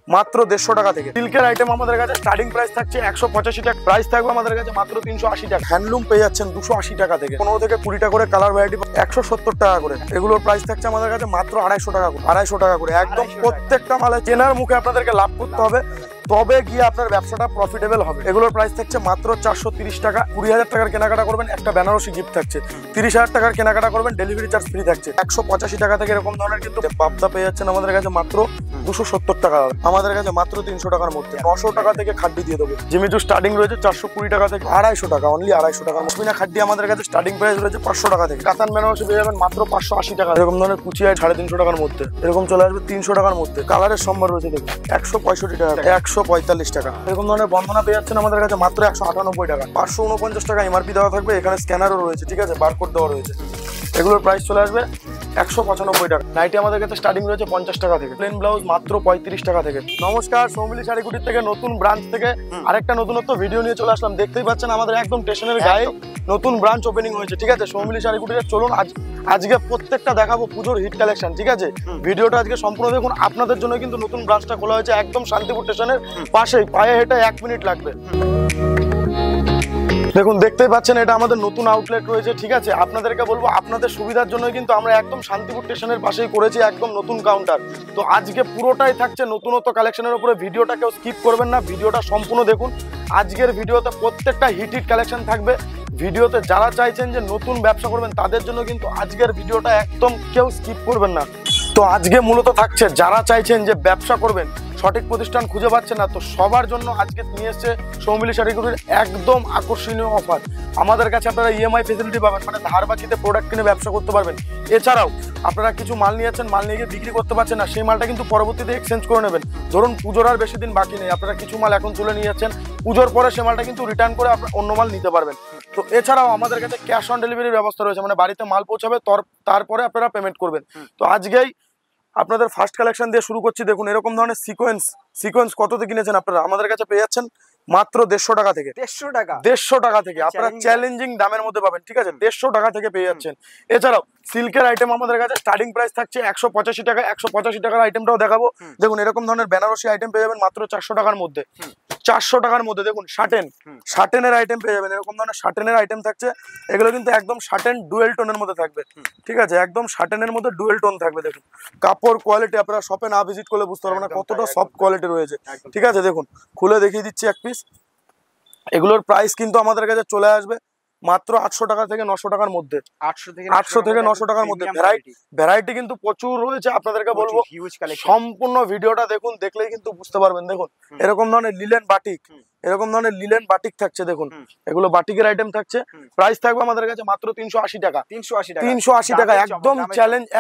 মাত্র 150 টাকা থেকে। সিল্কের আইটেম আমাদের কাছে স্টার্টিং প্রাইস থাকছে 185 টাকা, প্রাইস থাকবে আমাদের কাছে মাত্র 380 টাকা। হ্যান্ডলুম পেয়ে যাচ্ছেন 280 টাকা থেকে, 15 থেকে 20 টাকা করে কালার ভ্যারাইটি 170 টাকা করে। এগুলোর প্রাইস থাকছে আমাদের কাছে মাত্র 250 টাকা করে, 250 টাকা করে। একদম প্রত্যেকটা মালে চেনার মুখে আপনাদেরকে লাভ করতে হবে, তবে গিয়ে আপনার ব্যবসাটা প্রফিটেবল হবে। এগুলোর প্রাইস থাকছে মাত্র 430 টাকা। 20,000 টাকার কেনাকাটা করবেন, একটা বেনারসি গিফট থাকছে। 30,000 টাকার কেনাকাটা করবেন, ডেলিভারি চার্জ ফ্রি থাকছে। 185 টাকা থেকে এরকম ধরনের কিন্তু পাবদা পেয়ে যাচ্ছেন আমাদের কাছে মাত্র 270 টাকা, আমাদের কাছে মাত্র 300 টাকার মধ্যে। 900 টাকা থেকে খাড্ডি দিয়ে দেবো। জিমিচু স্টার্টিং রয়েছে 420 টাকা থেকে 250 টাকা, অনলি 250 টাকা। মসমিনা খাড্ডি আমাদের কাছে স্টার্টিং প্রাইস রয়েছে 500 টাকা থেকে। কাতান বেনারসি পেয়ে যাবেন মাত্র 580 টাকা। এরকম ধরনের কুচি হয় 350 টাকার মধ্যে, এরকম চলে আসবে 300 টাকার মধ্যে। কালারের সম্ভার রয়েছে দেখুন 165 টাকা, 145 টাকা। এরকম ধরনের বন্ধনা পেয়ে যাচ্ছেন আমাদের কাছে মাত্র 198 টাকা। 549 টাকা এমআরপি দেওয়া থাকবে, এখানে স্ক্যানারও রয়েছে, ঠিক আছে, বারকোড দেওয়া রয়েছে। এগুলোর প্রাইস চলে আসবে 195 টাকা। নাইটি আমাদের কাছে স্টার্টিং রয়েছে 50 টাকা থেকে। প্লেন ব্লাউজ মাত্র 35 টাকা থেকে। নমস্কার, সৌমিলি শাড়িকুটির থেকে নতুন ব্রাঞ্চ থেকে আরেকটা নতুনত্ব ভিডিও নিয়ে চলে আসলাম। দেখতেই পাচ্ছেন আমাদের একদম স্টেশনের গায়ে নতুন ব্রাঞ্চ ওপেনিং হয়েছে, ঠিক আছে, সৌমিলি শাড়িকুটির। চলুন আজকে প্রত্যেকটা দেখাবো পুজোর হিট কালেকশন, ঠিক আছে। ভিডিওটা আজকে সম্পূর্ণ দেখুন। আপনাদের জন্য কিন্তু নতুন ব্রাঞ্চটা খোলা হয়েছে একদম শান্তিপুর স্টেশনের পাশেই, পায়ে হেঁটে 1 মিনিট লাগবে। দেখুন দেখতেই পাচ্ছেন এটা আমাদের নতুন আউটলেট রয়েছে, ঠিক আছে। আপনাদেরকে বলবো আপনাদের সুবিধার জন্য কিন্তু আমরা একদম শান্তিপুর স্টেশনের পাশেই করেছি একদম নতুন কাউন্টার। তো আজকে পুরোটাই থাকছে নতুনত্ব কালেকশনের উপরে। ভিডিওটা কেউ স্কিপ করবেন না, ভিডিওটা সম্পূর্ণ দেখুন। আজকের ভিডিওতে প্রত্যেকটা হিট কালেকশন থাকবে। ভিডিওতে যারা চাইছেন যে নতুন ব্যবসা করবেন তাদের জন্য কিন্তু আজকের ভিডিওটা একদম কেউ স্কিপ করবেন না। তো আজকে মূলত থাকছে যারা চাইছেন যে ব্যবসা করবেন, সঠিক প্রতিষ্ঠান খুঁজে পাচ্ছে না, তো সবার জন্য আজকে নিয়ে এসছে সৌমিলি শাড়িকুটির একদম আকর্ষণীয় অফার। আমাদের কাছে আপনারা ইএমআই ফেসিলিটি পাবেন, মানে ধার বাকিতে প্রোডাক্ট কিনে ব্যবসা করতে পারবেন। এছাড়াও আপনারা কিছু মাল নিয়েছেন, মাল নিয়ে গিয়ে বিক্রি করতে পারছেন না, সেই মালটা কিন্তু পরবর্তীতে এক্সচেঞ্জ করে নেবেন। ধরুন পুজোর আর বেশি দিন বাকি নেই, আপনারা কিছু মাল এখন তুলে নিয়ে যাচ্ছেন, পুজোর পরে সে মালটা কিন্তু রিটার্ন করে আপনারা অন্য মাল নিতে পারবেন। তো এছাড়াও আমাদের কাছে ক্যাশ অন ডেলিভারির ব্যবস্থা রয়েছে, মানে বাড়িতে মাল পৌঁছাবে তারপরে আপনারা পেমেন্ট করবেন। তো আজকেই আপনাদের ফার্স্ট কালেকশন দিয়ে শুরু করছি। দেখুন এরকম ধরনের সিকোয়েন্স কততে কিনেছেন আপনারা আমাদের কাছে পেয়ে যাচ্ছেন মাত্র 150 টাকা থেকে। 150 টাকা থেকে আপনারা চ্যালেঞ্জিং দামের মধ্যে পাবেন, ঠিক আছে, 150 টাকা থেকে পেয়ে যাচ্ছেন। এছাড়াও সিল্কের আইটেম আমাদের কাছে স্টার্টিং প্রাইস থাকছে 185 টাকা। 185 টাকার আইটেমটাও দেখাবো। দেখুন এরকম ধরনের বেনারসি আইটেম পেয়ে যাবেন মাত্র 400 টাকার মধ্যে। 400 টাকার মধ্যে দেখুন শার্টেনের আইটেম পেয়ে যাবেন। এরকম ধরনের শার্টেনের আইটেম থাকছে, এগুলো কিন্তু একদম শার্টেন ডুয়েল টোনের মধ্যে থাকবে, ঠিক আছে, একদম শার্টেনের মধ্যে ডুয়েল টোন থাকবে। দেখুন কাপড় কোয়ালিটি আপনারা শপে না ভিজিট করলে বুঝতে পারবেন না কতটা সফট কোয়ালিটি রয়েছে, ঠিক আছে। দেখুন খুলে দেখিয়ে দিচ্ছি এক পিস। এগুলোর প্রাইস কিন্তু আমাদের কাছে চলে আসবে মাত্র 800 টাকা থেকে 900 টাকার মধ্যে। 800 থেকে 900 টাকার মধ্যে ভ্যারাইটি কিন্তু প্রচুর রয়েছে। আপনাদেরকে বলবো সম্পূর্ণ ভিডিওটা দেখুন, দেখলেই কিন্তু বুঝতে পারবেন। দেখুন এরকম ধরনের লিলেন বাটিক থাকছে। দেখুন এগুলো বাটিকের আইটেম থাকছে। প্রাইস থাকবে আমাদের কাছে মাত্র 380 টাকা। 380 টাকা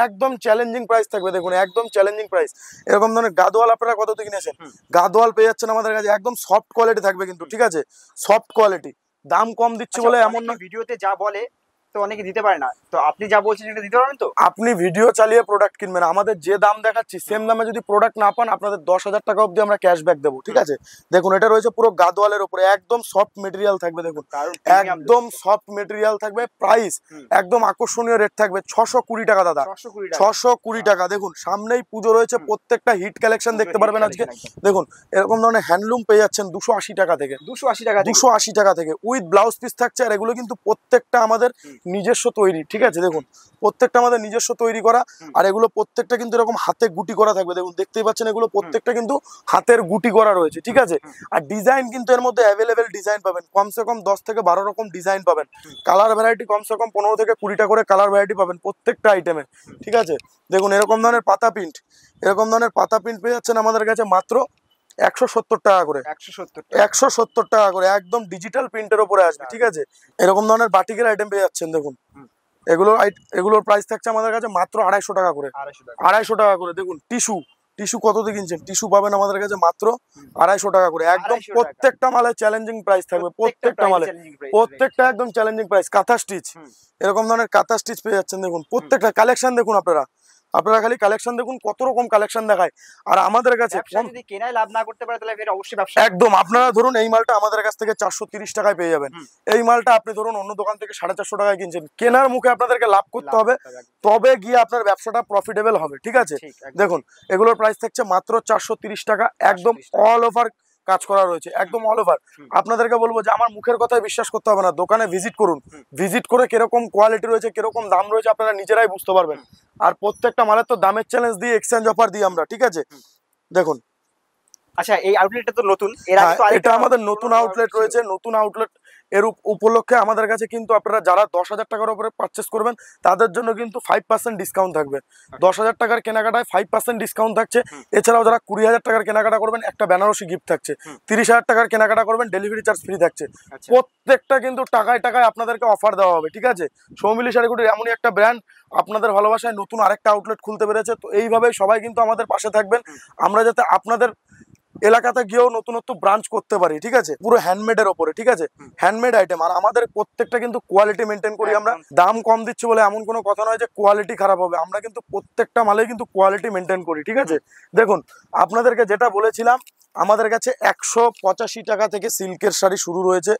একদম চ্যালেঞ্জিং প্রাইস থাকবে। দেখুন একদম চ্যালেঞ্জিং প্রাইস। এরকম ধরনের গাদোয়াল আপনারা কত থেকে কিনেছেন? গাদোয়াল পেয়ে যাচ্ছেন আমাদের কাছে একদম সফট কোয়ালিটি থাকবে কিন্তু, ঠিক আছে, সফট কোয়ালিটি। দাম কম দিচ্ছি বলে এমন না, ভিডিওতে যা বলে তো অনেকে দিতে পারে না, তো আপনি যা বলছেন এটা দিতে পারবেন। তো আপনি ভিডিও চালিয়ে প্রোডাক্ট কিনবেন, আমাদের যে দাম দেখাচ্ছি সেম দামে যদি প্রোডাক্ট না পান আপনাদের 10,000 টাকা অবধি আমরা ক্যাশব্যাক দেবো, ঠিক আছে। দেখুন এটা রয়েছে পুরো গাদোয়ালের উপরে, একদম সফট মেটেরিয়াল থাকবে। দেখুন একদম সফট মেটেরিয়াল থাকবে। প্রাইস একদম আকর্ষণীয় রেট থাকবে 620 টাকা দাদা, 620 টাকা। দেখুন সামনেই পুজো রয়েছে, প্রত্যেকটা হিট কালেকশন দেখতে পারবেন আজকে। দেখুন এরকম ধরনের হ্যান্ডলুম পেয়ে যাচ্ছেন 280 টাকা থেকে। 280 টাকা থেকে উইথ ব্লাউজ পিস থাকছে। আর এগুলো কিন্তু প্রত্যেকটা আমাদের নিজস্ব তৈরি, ঠিক আছে। দেখুন প্রত্যেকটা আমাদের নিজস্ব তৈরি করা। আর এগুলো প্রত্যেকটা কিন্তু এরকম হাতে গুটি করা থাকবে। দেখুন দেখতেই পাচ্ছেন এগুলো প্রত্যেকটা কিন্তু হাতের গুটি করা রয়েছে, ঠিক আছে। আর ডিজাইন কিন্তু এর মধ্যে অ্যাভেলেবেল ডিজাইন পাবেন, কমসে কম 10 থেকে 12 রকম ডিজাইন পাবেন। কালার ভ্যারাইটি কমসে কম 15 থেকে 20টা করে কালার ভ্যারাইটি পাবেন প্রত্যেকটা আইটেমে, ঠিক আছে। দেখুন এরকম ধরনের পাতা প্রিন্ট পেয়ে যাচ্ছেন আমাদের কাছে মাত্র 170 টাকা করে। 170 টাকা করে একদম ডিজিটাল প্রিন্টের উপরে আসবে, ঠিক আছে। এরকম ধরনের বাটিকের আইটেম পেয়ে যাচ্ছেন। দেখুন এগুলোর প্রাইস থাকছে আমাদের কাছে মাত্র 250 টাকা করে। 250 টাকা করে। দেখুন টিস্যু কত দিয়ে কিনছেন? টিস্যু পাবেন আমাদের কাছে মাত্র 250 টাকা করে। একদম প্রত্যেকটা মালে চ্যালেঞ্জিং প্রাইস থাকবে, প্রত্যেকটা একদম চ্যালেঞ্জিং প্রাইস। কাঁথা স্টিচ, এরকম ধরনের কাঁথা স্টিচ পেয়ে যাচ্ছেন। দেখুন প্রত্যেকটা কালেকশন দেখুন আপনারা, আপনারা খালি কালেকশন দেখুন, কত রকম কালেকশন দেখায়। আর আমাদের কাছে যদি কেনায় লাভ না করতে পারে তাহলে এটা অবশ্যই ব্যবসা। একদম, আপনারা ধরুন এই মালটা আমাদের কাছ থেকে 430 টাকায় পেয়ে যাবেন। এই মালটা আপনি ধরুন অন্য দোকান থেকে 450 টাকায় কিনছেন, কেনার মুখে আপনাদেরকে লাভ করতে হবে, তবে গিয়ে আপনার ব্যবসাটা প্রফিটেবল হবে, ঠিক আছে। দেখুন এগুলোর প্রাইস থাকছে মাত্র 430 টাকা, একদম অল ওভার কাজ করা রয়েছে, একদম অল ওভার। আপনাদেরকে বলবো যে আমার মুখের কথায় বিশ্বাস করতে হবে না, দোকানে ভিজিট করুন, ভিজিট করে কিরকম কোয়ালিটি রয়েছে, কিরকম দাম রয়েছে আপনারা নিজেরাই বুঝতে পারবেন। আর প্রত্যেকটা মালের তো দামের চ্যালেঞ্জ দিয়ে, এক্সচেঞ্জ অফার দিই আমরা, ঠিক আছে। দেখুন আচ্ছা, এই আউটলেটটা তো নতুন, এর আগে তো এটা আমাদের নতুন আউটলেট রয়েছে, নতুন আউটলেট এর উপলক্ষে আমাদের কাছে কিন্তু আপনারা যারা 10,000 টাকার উপরে পারচেস করবেন তাদের জন্য কিন্তু 5% ডিসকাউন্ট থাকবে। 10,000 টাকার কেনাকাটায় 5% ডিসকাউন্ট থাকছে। এছাড়াও যারা 20,000 টাকার কেনাকাটা করবেন একটা বেনারসি গিফট থাকছে। 30,000 টাকার কেনাকাটা করবেন ডেলিভারি চার্জ ফ্রি থাকছে। প্রত্যেকটা কিন্তু টাকায় টাকায় আপনাদেরকে অফার দেওয়া হবে, ঠিক আছে। সৌমিলি শাড়িগুটির এমনই একটা ব্র্যান্ড, আপনাদের ভালোবাসায় নতুন আরেকটা আউটলেট খুলতে পেরেছে। তো এইভাবেই সবাই কিন্তু আমাদের পাশে থাকবেন, আমরা যাতে আপনাদের এলাকাতে গিয়েও নতুনত্ব ব্রাঞ্চ করতে পারি, ঠিক আছে। পুরো হ্যান্ডমেডের ওপরে, ঠিক আছে, হ্যান্ডমেড আইটেম। আর আমাদের প্রত্যেকটা কিন্তু কোয়ালিটি মেনটেন করি আমরা। দাম কম দিচ্ছি বলে এমন কোনো কথা নয় যে কোয়ালিটি খারাপ হবে, আমরা কিন্তু প্রত্যেকটা মালে কিন্তু কোয়ালিটি মেনটেন করি, ঠিক আছে। দেখুন আপনাদেরকে যেটা বলেছিলাম, আমাদের কাছে 185 টাকা থেকে সিল্কের শাড়ি শুরু রয়েছে,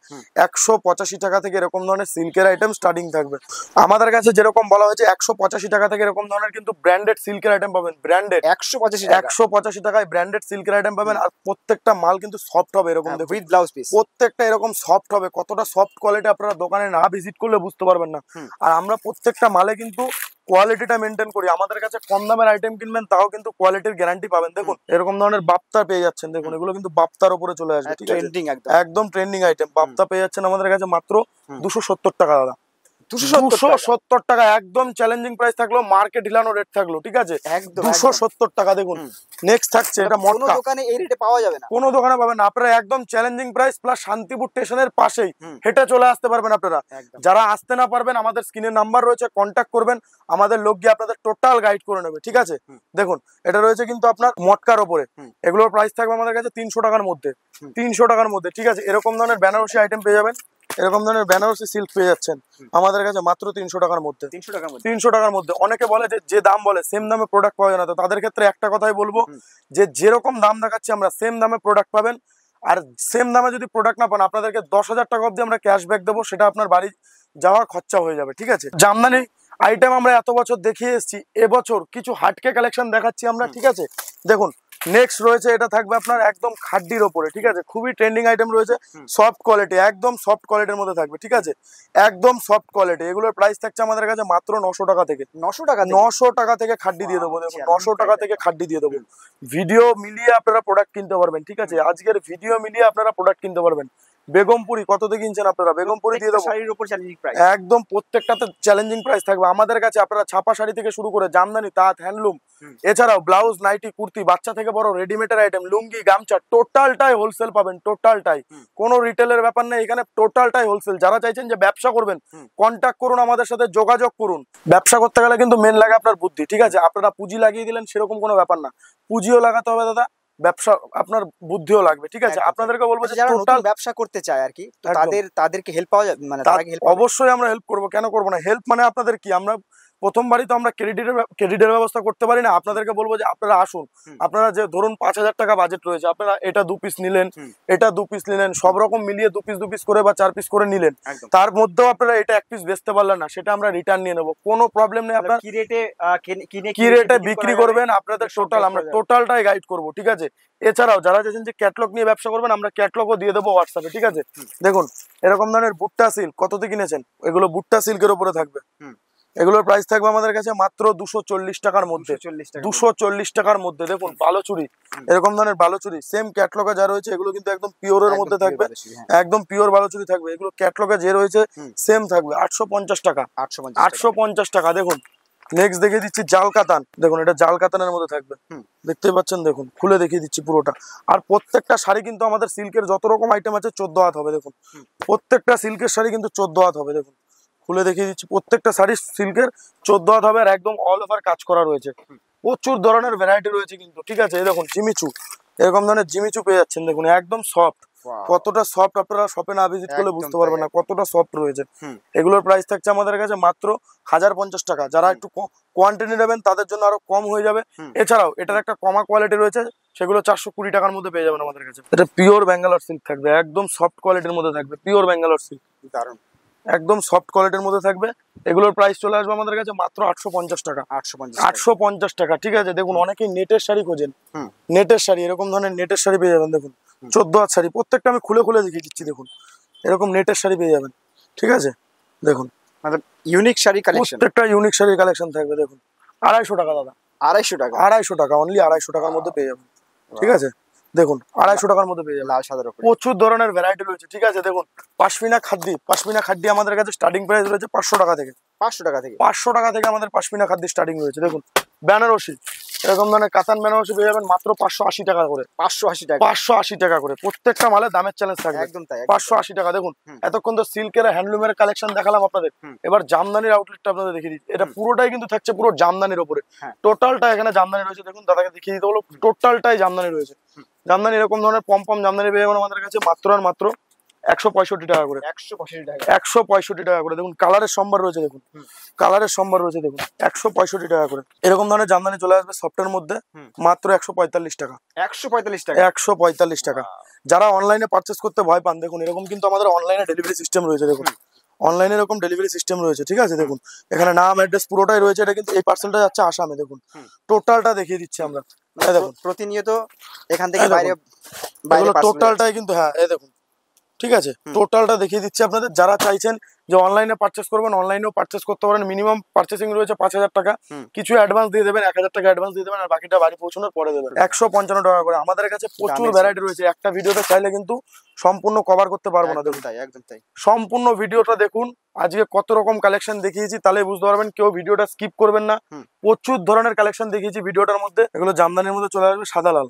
185 টাকা থেকে এরকম ধরনের সিল্কের আইটেম স্টার্টিং থাকবে। আমাদের কাছে যেরকম বলা হয়েছে 185 টাকা থেকে এরকম ধরনের কিন্তু ব্র্যান্ডেড সিল্কের আইটেম পাবেন, ব্র্যান্ডেড 185 টাকায় ব্র্যান্ডেড সিল্কের আইটেম পাবেন। আর প্রত্যেকটা মাল কিন্তু সফট হবে, এরকম দেখুন উইথ ব্লাউজ পিস, প্রত্যেকটা এরকম সফট হবে। কতটা সফট কোয়ালিটি আপনারা দোকানে না ভিজিট করলে বুঝতে পারবেন না। আর আমরা প্রত্যেকটা মালে কিন্তু কোয়ালিটিটা মেনটেন করি। আমাদের কাছে কম দামের আইটেম কিনবেন তাও কিন্তু কোয়ালিটির গ্যারান্টি পাবেন। দেখুন এরকম ধরনের বাপ্তা পেয়ে যাচ্ছেন, দেখুন এগুলো কিন্তু বাপ্তার উপরে চলে আসবে, ঠিক আছে, একদম ট্রেন্ডিং আইটেম। বাপ্তা পেয়ে যাচ্ছেন আমাদের কাছে মাত্র 270 টাকা দাদা, 270 টাকা, একদম চ্যালেঞ্জিং প্রাইস থাকলো, মার্কেট হিলানো রেট থাকলো, ঠিক আছে, 270 টাকা। দেখুন নেক্সট থাকছে এটা মটকা, দোকানে এই রেটে পাওয়া যাবে না, কোনো দোকানে পাবেন না। আপনারা একদম চ্যালেঞ্জিং প্রাইস, প্লাস শান্তিপুর স্টেশনের পাশেই হেঁটে চলে আসতে পারবেন আপনারা। যারা আসতে না পারবেন আমাদের স্ক্রিনে নাম্বার রয়েছে, কন্ট্যাক্ট করবেন, আমাদের লোক গিয়ে আপনাদের টোটাল গাইড করে নেবে, ঠিক আছে। দেখুন এটা রয়েছে কিন্তু আপনার মটকার ওপরে, এগুলোর প্রাইস থাকবে আমাদের কাছে 300 টাকার মধ্যে, 300 টাকার মধ্যে, ঠিক আছে। এরকম ধরনের বেনারসি আইটেম পেয়ে যাবেন, এরকম ধরনের বেনারসি সিল্ক পেয়ে যাচ্ছেন আমাদের কাছে মাত্র 300 টাকার মধ্যে, 300 টাকার মধ্যে। অনেকে বলে যে দাম বলে সেম দামে প্রোডাক্ট পাওয়া যায় না, তো তাদের ক্ষেত্রে একটা কথাই বলবো যে যেরকম দাম দেখাচ্ছি আমরা সেম দামে প্রোডাক্ট পাবেন। আর সেম দামে যদি প্রোডাক্ট না পান আপনাদেরকে 10,000 টাকা অবধি আমরা ক্যাশব্যাক দেবো, সেটা আপনার বাড়ি যাওয়া খরচা হয়ে যাবে, ঠিক আছে। জামদানি আইটেম আমরা এত বছর দেখিয়ে এসেছি, এবছর কিছু হাটকে কালেকশন দেখাচ্ছি আমরা, ঠিক আছে। দেখুন নেক্সট রয়েছে, এটা থাকবে আপনার একদম খাড্ডির ওপরে, ঠিক আছে, খুবই ট্রেন্ডিং আইটেম রয়েছে, সফট কোয়ালিটি, একদম সফট কোয়ালিটির মধ্যে থাকবে, ঠিক আছে, একদম সফট কোয়ালিটি। এগুলোর প্রাইস থাকছে আমাদের কাছে মাত্র 900 টাকা থেকে, 900 টাকা থেকে খাড্ডি দিয়ে দেবো। দেখুন 900 টাকা থেকে খাড্ডি দিয়ে দেবো। ভিডিও মিলিয়ে আপনারা প্রোডাক্ট কিনতে পারবেন, ঠিক আছে, আজকের ভিডিও মিলিয়ে আপনারা প্রোডাক্ট কিনতে পারবেন। বেগমপুরি কততে কিনছেন আপনারা, বেগমপুরি দিয়ে দেবো, একদম প্রত্যেকটাতে চ্যালেঞ্জিং প্রাইস থাকবে আমাদের কাছে। আপনারা ছাপা শাড়ি থেকে শুরু করে জামদানি, তাঁত, হ্যান্ডলুম, এছাড়াও ব্লাউজ, নাইটি, কুর্তি, বাচ্চা থেকে বড় রেডিমেডের আইটেম, লুঙ্গি, গামছা, টোটালটাই হোলসেল পাবেন, টোটালটাই, কোনো রিটেলের ব্যাপার নেই এখানে, টোটালটাই হোলসেল। যারা চাইছেন যে ব্যবসা করবেন কন্ট্যাক্ট করুন, আমাদের সাথে যোগাযোগ করুন। ব্যবসা করতে গেলে কিন্তু মেন লাগে আপনার বুদ্ধি, ঠিক আছে। আপনারা পুঁজি লাগিয়ে দিলেন সেরকম কোনো ব্যাপার না, পুঁজিও লাগাতে হবে দাদা, ব্যবসা আপনার বুদ্ধিও লাগবে, ঠিক আছে। আপনাদেরকে বলবো যে টোটাল ব্যবসা করতে চায় আর কি, তাদেরকে হেল্প পাওয়া যাবে, মানে অবশ্যই আমরা হেল্প করবো, কেন করবো না। হেল্প মানে আপনাদের কি, আমরা প্রথমবারই তো আমরা ক্রেডিটের ব্যবস্থা করতে পারি না। আপনাদেরকে বলবো যে আপনারা আসুন, আপনারা যে ধরুন 5,000 টাকা বাজেট রয়েছে, আপনারা এটা 2 পিস নিলেন, এটা 2 পিস নিলেন, সব রকম মিলিয়ে 2 পিস করে বা 4 পিস করে নিলেন, তার মধ্যেও আপনারা এটা 1 পিস বেচতে পারলেন না, সেটা আমরা রিটার্ন নিয়ে নেবো, কোনো প্রবলেম নেই। আপনারা কি রেটে বিক্রি করবেন আপনাদের টোটাল আমরা টোটালটাই গাইড করবো, ঠিক আছে। এছাড়াও যারা চাইছেন যে ক্যাটলগ নিয়ে ব্যবসা করবেন, আমরা ক্যাটলগও দিয়ে দেবো হোয়াটসঅ্যাপে, ঠিক আছে। দেখুন এরকম ধরনের বুট্টা সিল্ক কততে কিনেছেন, এগুলো বুট্টা সিল্কের উপরে থাকবে, এগুলোর প্রাইস থাকবে আমাদের কাছে মাত্র 240 টাকার মধ্যে, 240 টাকার মধ্যে। দেখুন বালোচুরি, এরকম ধরনের বালোচুরি সেম ক্যাটলগে যা রয়েছে এগুলো কিন্তু একদম পিওরের মধ্যে থাকবে, একদম পিওর বালোচুরি থাকবে। এগুলো ক্যাটলগে যে রয়েছে সেম থাকবে 850 টাকা, 850 টাকা। দেখুন নেক্সট দেখিয়ে দিচ্ছি জাল কাতান, দেখুন এটা জাল কাতানের মধ্যে থাকবে, দেখতেই পাচ্ছেন, দেখুন খুলে দেখিয়ে দিচ্ছি পুরোটা। আর প্রত্যেকটা শাড়ি কিন্তু আমাদের সিল্কের যত রকম আইটেম আছে 14 হাত হবে, দেখুন প্রত্যেকটা সিল্কের শাড়ি কিন্তু 14 হাত হবে। দেখুন খুলে দেখিয়ে দিচ্ছি, প্রত্যেকটা শাড়ি সিল্কের 14 হাত হবে, আর একদম অল ওভার কাজ করা রয়েছে, প্রচুর ধরনের ভ্যারাইটি রয়েছে কিন্তু, ঠিক আছে। এই দেখুন জিমিচু, এরকম ধরনের জিমিচু পেয়ে যাচ্ছেন, দেখুন একদম সফট, কতটা সফট আপনারা শপে না ভিজিট করলে বুঝতে পারবেন না কতটা সফট রয়েছে। এগুলোর প্রাইস থাকছে আমাদের কাছে মাত্র 1050 টাকা। যারা একটু কোয়ান্টিটি নেবেন তাদের জন্য আরো কম হয়ে যাবে। এছাড়াও এটার একটা কমা কোয়ালিটি রয়েছে, সেগুলো 420 টাকার মধ্যে পেয়ে যাবেন আমাদের কাছে। এটা পিওর ব্যাঙ্গালোর সিল্ক থাকবে, একদম সফট কোয়ালিটির মধ্যে থাকবে, পিওর ব্যাঙ্গালোর সিল্ক, দারুণ। একদম সফট কোয়ালিটির মধ্যে থাকবে। এগুলোর প্রাইস চলে আসবে আমাদের কাছে মাত্র 850 টাকা। 850 টাকা, ঠিক আছে। দেখুন অনেকেই নেটের শাড়ি খোঁজেন, নেটের শাড়ি, এরকম ধরনের নেটের শাড়ি পেয়ে যাবেন। দেখুন 14 হাত শাড়ি, প্রত্যেকটা আমি খুলে খুলে দেখিয়ে দিচ্ছি। দেখুন এরকম নেটের শাড়ি পেয়ে যাবেন, ঠিক আছে। দেখুন মানে ইউনিক শাড়ি কালেকশন, প্রত্যেকটা ইউনিক শাড়ির কালেকশন থাকবে। দেখুন 250 টাকা দাদা, 250 টাকা, 250 টাকা, অনলি 250 টাকার মধ্যে পেয়ে যাবেন, ঠিক আছে। দেখুন 250 টাকার মধ্যে পেয়ে যাবেন। লাল সাদার উপরে প্রচুর ধরনের ভ্যারাইটি রয়েছে, ঠিক আছে। দেখুন পাশমিনা খাদ্দি আমাদের কাছে স্টার্টিং প্রাইস রয়েছে 500 টাকা থেকে। 500 টাকা থেকে 500 টাকা থেকে আমাদের পাশমিনা খাদ্দি স্টার্টিং রয়েছে। দেখুন বেনারসি, এরকম ধরনের কাতান বেনারসি পেয়ে যাবেন মাত্র 580 টাকা করে। 580 টাকা, 580 টাকা করে, প্রত্যেকটা মালে দামের চ্যালেঞ্জ থাকবে। একদম তাই, 580 টাকা। দেখুন এতক্ষণ তো সিল্কের হ্যান্ডলুমের কালেকশন দেখালাম আপনাদের, এবার জামদানির আউটলেটটা আপনাদের দেখিয়ে দিচ্ছি। এটা পুরোটাই কিন্তু থাকছে পুরো জামদানির উপরে, টোটালটা এখানে জামদানি রয়েছে। দেখুন দাদাকে দেখিয়ে দিতে হলো, টোটালটাই জামদানি রয়েছে। জামদানি এরকম ধরনের পম জামদানি পেয়ে যাবেন আমাদের কাছে মাত্র আর মাত্র 165 টাকা করে। 165 টাকা, 165 টাকা করে। দেখুন কালারের সম্ভার রয়েছে, দেখুন কালারের সম্ভার রয়েছে। দেখুন 165 টাকা করে এরকম ধরনের জামদানি চলে আসবে সফটের মধ্যে মাত্র 145 টাকা। 145 টাকা, 145 টাকা। যারা অনলাইনে পারচেস করতে ভয় পান, দেখুন এরকম কিন্তু আমাদের অনলাইনে ডেলিভারি সিস্টেম রয়েছে। দেখুন অনলাইনে এরকম ডেলিভারি সিস্টেম রয়েছে, ঠিক আছে। দেখুন এখানে নাম অ্যাড্রেস পুরোটাই রয়েছে। এটা কিন্তু এই পার্সেলটা যাচ্ছে আসামে। দেখুন টোটালটা দেখিয়ে দিচ্ছি আমরা। এই দেখুন প্রতিনিয়ত এখান থেকে বাইরে টোটালটাই কিন্তু, হ্যাঁ এই দেখুন, ঠিক আছে। টোটালটা দেখিয়ে দিচ্ছি আপনাদের। যারা চাইছেন যে অনলাইনে পারচেস করবেন, অনলাইনেও পারচেস করতে পারেন। মিনিমাম পারচেসিং রয়েছে 5000 টাকা, কিছু অ্যাডভান্স দিয়ে দেবেন, 1000 টাকা অ্যাডভান্স দিয়ে দেবেন, আর বাকিটা বাড়ি পৌঁছানোর পরে দেবেন। 155 টাকা করে। আমাদের কাছে প্রচুর ভ্যারাইটি রয়েছে, একটা ভিডিওতে চাইলে কিন্তু সম্পূর্ণ কভার করতে পারবো না। দেখুন তাই, একদম তাই। সম্পূর্ণ ভিডিওটা দেখুন, আজকে কত রকম কালেকশন দেখিয়েছি, তাহলে বুঝতে পারবেন। কেউ ভিডিওটা স্কিপ করবেন না, প্রচুর ধরনের কালেকশন দেখিয়েছি ভিডিওটার মধ্যে। এগুলো জামদানির মধ্যে চলে আসবে সাদা লাল।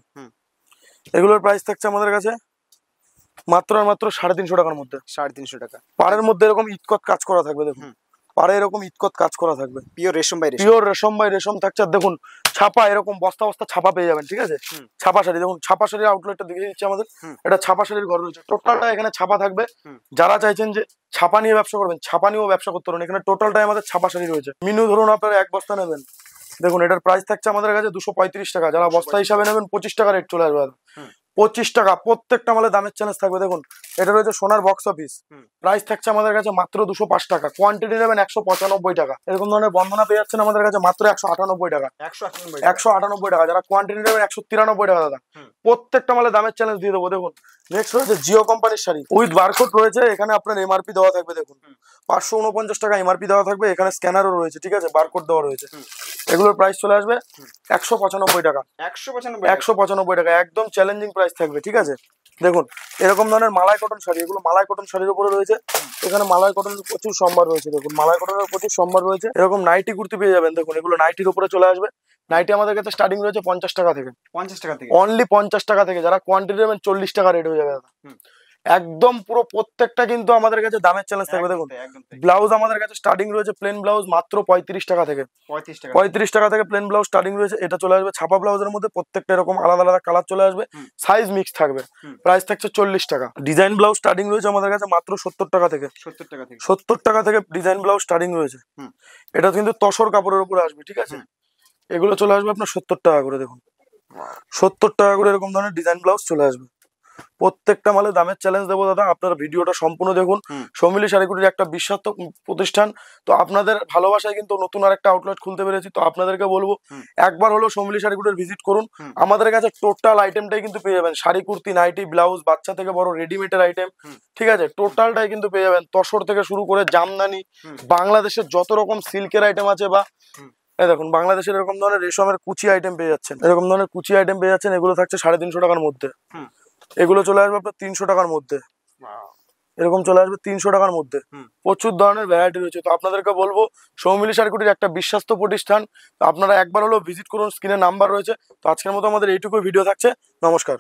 এগুলোর প্রাইস থাকছে আমাদের কাছে মাত্র আর মাত্র 350 টাকার মধ্যে। 350 টাকা। পাড়ের মধ্যে এরকম ইটকট কাজ করা থাকবে। দেখুন পাড়ে এরকম ইটকট কাজ করা থাকবে, পিওর রেশম বাই রেশম, পিওর রেশম বাই রেশম থাকছে। আর দেখুন ছাপা, এরকম বস্তা বস্তা ছাপা পেয়ে যাবেন, ঠিক আছে। ছাপা শাড়ি, দেখুন ছাপা শাড়ির আউটলেটটা দেখিয়ে দিচ্ছি আমাদের। এটা ছাপা শাড়ির ঘর রয়েছে, টোটালটা এখানে ছাপা থাকবে। যারা চাইছেন যে ছাপা নিয়ে ব্যবসা করবেন, ছাপা নিয়েও ব্যবসা করতে পারেন, এখানে টোটালটাই আমাদের ছাপা শাড়ি রয়েছে। মিনু ধরুন আপনারা এক বস্তা নেবেন, দেখুন এটার প্রাইস থাকছে আমাদের কাছে 235 টাকা। যারা বস্তা হিসাবে নেবেন 25 টাকা রেট চলে আসবে। 25 টাকা, প্রত্যেকটা মালে দামের চ্যালেঞ্জ থাকবে। দেখুন এটা রয়েছে সোনার বক্স অফিস, প্রাইস থাকছে আমাদের কাছে মাত্র 205 টাকা। কোয়ান্টিটি নেবেন 195 টাকা। এরকম ধরনের বন্ধনা পেয়ে যাচ্ছেন আমাদের কাছে মাত্র 198 টাকা। 198 টাকা। যারা কোয়ান্টিটি নেবেন 193 টাকা দাদা। প্রত্যেকটা মালে দামের চ্যালেঞ্জ দিয়ে দেবো। দেখুন নেক্সট রয়েছে জিও কোম্পানির শাড়ি, উইথ বারকোড রয়েছে। এখানে আপনার এমআরপি দেওয়া থাকবে। দেখুন 549 টাকা এমআরপি দেওয়া থাকবে। এখানে স্ক্যানারও রয়েছে, ঠিক আছে, বারকোড দেওয়া রয়েছে। এগুলোর প্রাইস চলে আসবে 195 টাকা। 195 টাকা, একদম চ্যালেঞ্জিং প্রাইস থাকবে, ঠিক আছে। দেখুন এরকম ধরনের মালাই কটন শাড়ি, এগুলো মালাই কটন শাড়ির উপরে রয়েছে। এখানে মালাই কটনের প্রচুর সম্ভার রয়েছে। দেখুন মালাই কটনের প্রচুর সম্ভার রয়েছে। এরকম নাইটি কুর্তি পেয়ে যাবেন। দেখুন এগুলো নাইটির উপরে চলে আসবে। নাইটি আমাদের কাছে স্টার্টিং রয়েছে 50 টাকা থেকে। 50 টাকা থেকে, অনলি 50 টাকা থেকে। যারা কোয়ান্টিটি নেবেন 40 টাকা রেট হয়ে যাবে দাদা। একদম পুরো প্রত্যেকটা কিন্তু আমাদের কাছে দামের চ্যালেঞ্জ থাকবে। দেখুন ব্লাউজ আমাদের কাছে স্টার্টিং রয়েছে প্লেন ব্লাউজ মাত্র 35 টাকা থেকে। 35 টাকা থেকে প্লেন ব্লাউজ স্টার্টিং রয়েছে। এটা চলে আসবে ছাপা ব্লাউজের মধ্যে, প্রত্যেকটা এরকম আলাদা আলাদা কালার চলে আসবে, সাইজ মিক্স থাকবে। প্রাইস থাকছে 40 টাকা। ডিজাইন ব্লাউজ স্টার্টিং রয়েছে আমাদের কাছে মাত্র 70 টাকা থেকে। 70 টাকা থেকে ডিজাইন ব্লাউজ স্টার্টিং রয়েছে। এটা কিন্তু তসর কাপড়ের উপরে আসবে, ঠিক আছে। এগুলো চলে আসবে আপনার 70 টাকা করে। দেখুন 70 টাকা করে এরকম ধরনের ডিজাইন ব্লাউজ চলে আসবে। প্রত্যেকটা মালে দামের চ্যালেঞ্জ দেবো দাদা। আপনারা ভিডিওটা সম্পূর্ণ দেখুন। সৌমিলি শাড়িকুটির একটা বিশ্বস্ত প্রতিষ্ঠান, তো আপনাদের ভালোবাসায় কিন্তু নতুন আর একটা আউটলেট খুলতে পেরেছি। তো আপনাদেরকে বলবো একবার হলো সৌমিলি শাড়িকুটির ভিজিট করুন। আমাদের কাছে টোটাল আইটেমটাই কিন্তু পেয়ে যাবেন, শাড়ি কুর্তি নাইটি ব্লাউজ বাচ্চা থেকে বড় রেডিমেডের আইটেম, ঠিক আছে। টোটালটাই কিন্তু পেয়ে যাবেন, তসর থেকে শুরু করে জামদানি, বাংলাদেশের যত রকম সিল্কের আইটেম আছে, বা এই দেখুন বাংলাদেশের এরকম ধরনের রেশমের কুচি আইটেম পেয়ে যাচ্ছেন। এরকম ধরনের কুচি আইটেম পেয়ে যাচ্ছেন। এগুলো থাকছে 350 টাকার মধ্যে। এগুলো চলে আসবে আপনার 300 টাকার মধ্যে। এরকম চলে আসবে 300 টাকার মধ্যে। প্রচুর ধরনের ভ্যারাইটি রয়েছে। তো আপনাদেরকে বলবো সৌমিলি শাড়িকুটির একটা বিশ্বস্ত প্রতিষ্ঠান, তো আপনারা একবার হলো ভিজিট করুন। স্ক্রিনে নাম্বার রয়েছে। তো আজকের মতো আমাদের এইটুকু ভিডিও থাকছে। নমস্কার।